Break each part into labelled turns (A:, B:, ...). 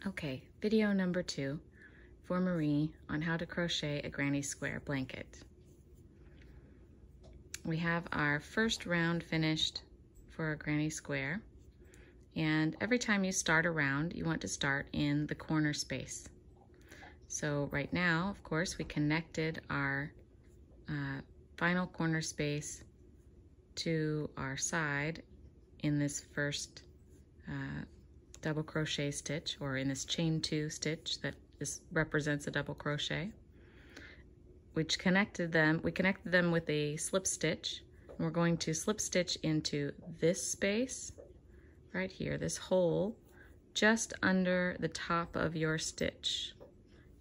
A: Okay, video number 2 for Marie on how to crochet a granny square blanket. We have our first round finished for a granny square, and every time you start a round, you want to start in the corner space. So right now, of course, we connected our final corner space to our side in this first double crochet stitch, or in this chain 2 stitch that represents a double crochet. We connected them with a slip stitch, and we're going to slip stitch into this space right here, this hole just under the top of your stitch.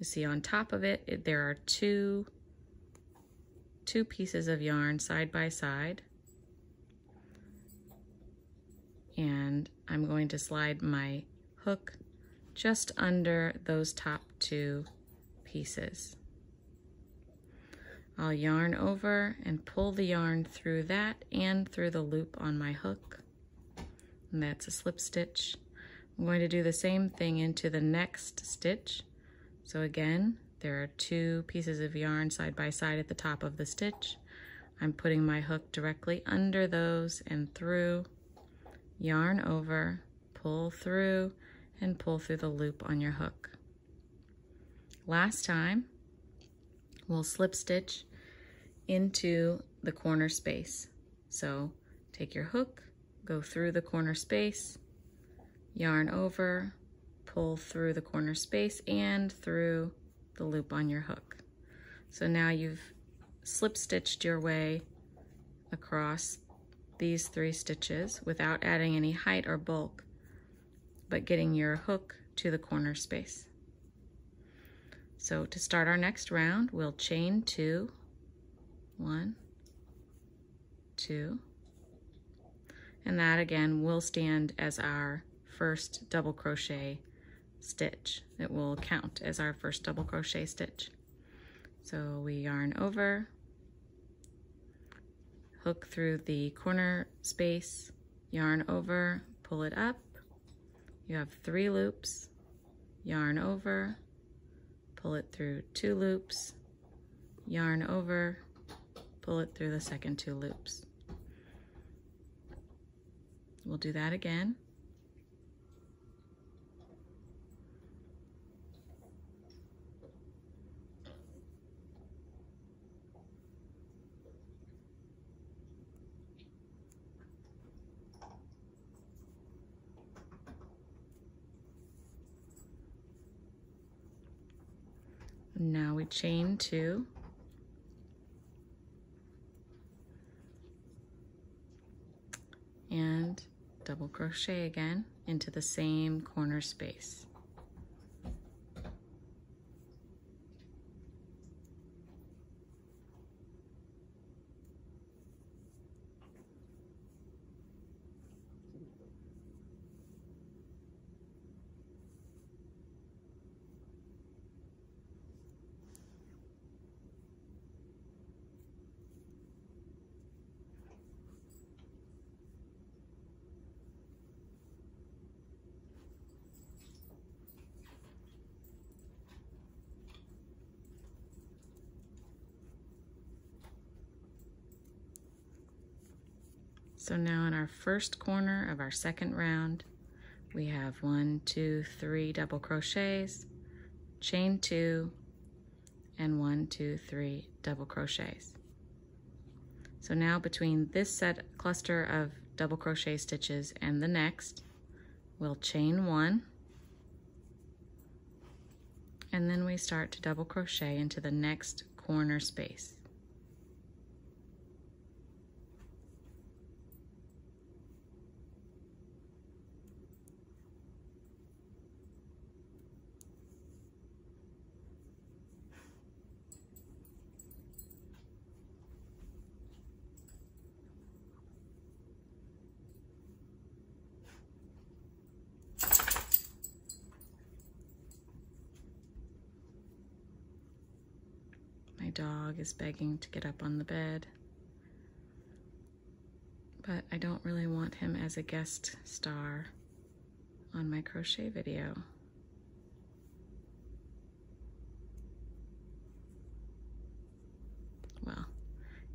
A: You see on top of it, there are two pieces of yarn side by side, and I'm going to slide my hook just under those top 2 pieces. I'll yarn over and pull the yarn through that and through the loop on my hook, and that's a slip stitch. I'm going to do the same thing into the next stitch. So again, there are 2 pieces of yarn side by side at the top of the stitch. I'm putting my hook directly under those and through, yarn over, pull through, and pull through the loop on your hook. Last time, we'll slip stitch into the corner space. So take your hook, go through the corner space, yarn over, pull through the corner space and through the loop on your hook. So now you've slip stitched your way across these 3 stitches without adding any height or bulk, but getting your hook to the corner space. So to start our next round, we'll chain 2, 1, 2, and that again will stand as our first double crochet stitch. It will count as our first double crochet stitch. So we yarn over, hook through the corner space, yarn over, pull it up. You have 3 loops, yarn over, pull it through 2 loops, yarn over, pull it through the second 2 loops. We'll do that again. Now we chain 2, and double crochet again into the same corner space. So now in our first corner of our second round, we have 1, 2, 3 double crochets, chain 2, and 1, 2, 3 double crochets. So now between this cluster of double crochet stitches and the next, we'll chain 1, and then we start to double crochet into the next corner space. My dog is begging to get up on the bed, but I don't really want him as a guest star on my crochet video.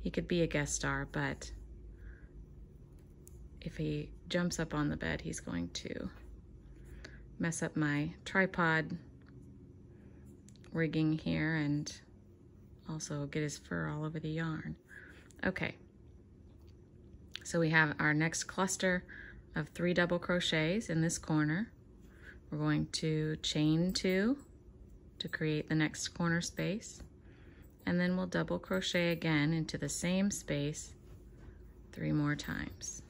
A: He could be a guest star, but if he jumps up on the bed, he's going to mess up my tripod rigging here and also get his fur all over the yarn. Okay, so we have our next cluster of 3 double crochets in this corner. We're going to chain 2 to create the next corner space, and then we'll double crochet again into the same space 3 more times.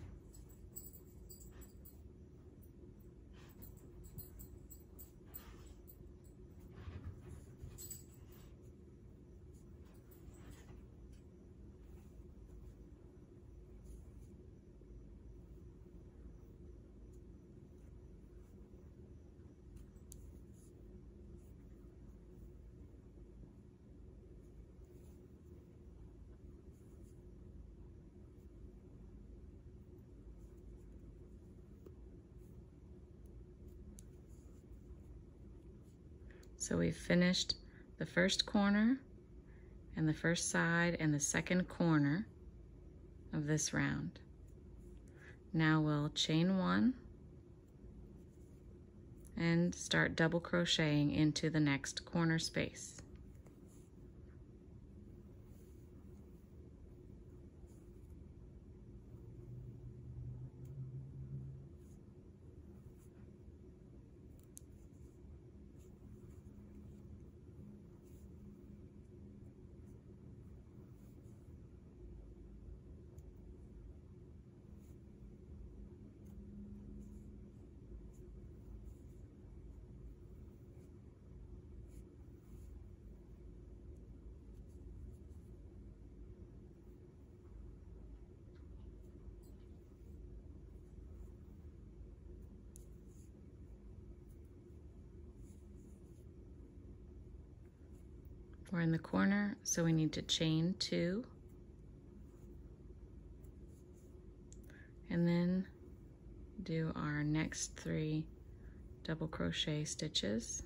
A: So we've finished the first corner and the first side and the second corner of this round. Now we'll chain 1 and start double crocheting into the next corner space. We're in the corner, so we need to chain 2 and then do our next 3 double crochet stitches.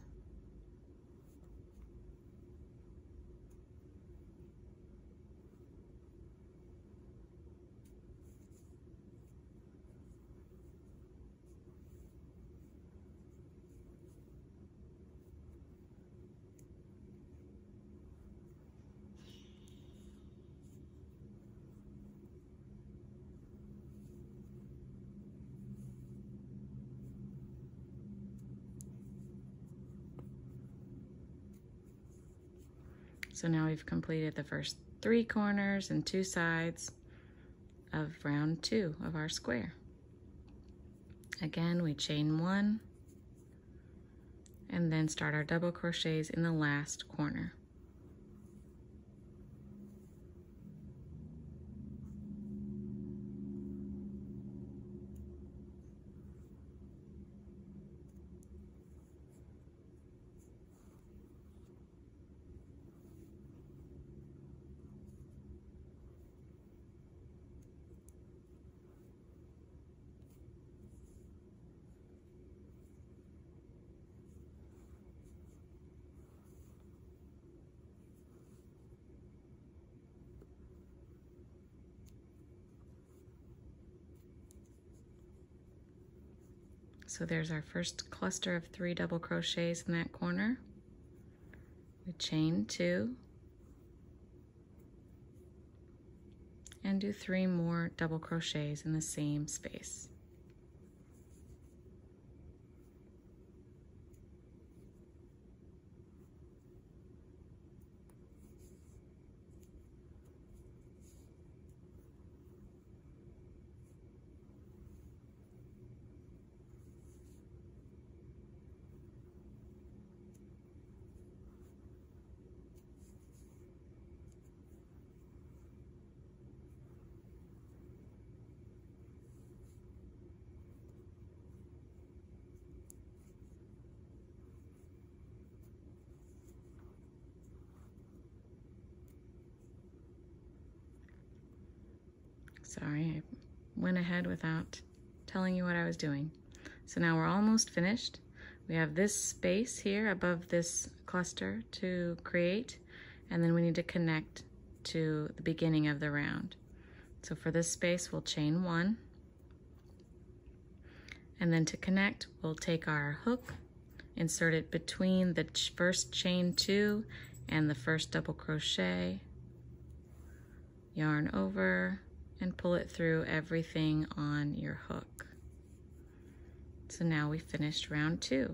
A: So now we've completed the first 3 corners and 2 sides of round 2 of our square. Again, we chain 1 and then start our double crochets in the last corner. So there's our first cluster of 3 double crochets in that corner. We chain 2 and do 3 more double crochets in the same space. Sorry, I went ahead without telling you what I was doing. So now we're almost finished. We have this space here above this cluster to create, and then we need to connect to the beginning of the round. So for this space, we'll chain 1. And then to connect, we'll take our hook, insert it between the first chain 2 and the first double crochet, yarn over, and pull it through everything on your hook. So now we finished round 2.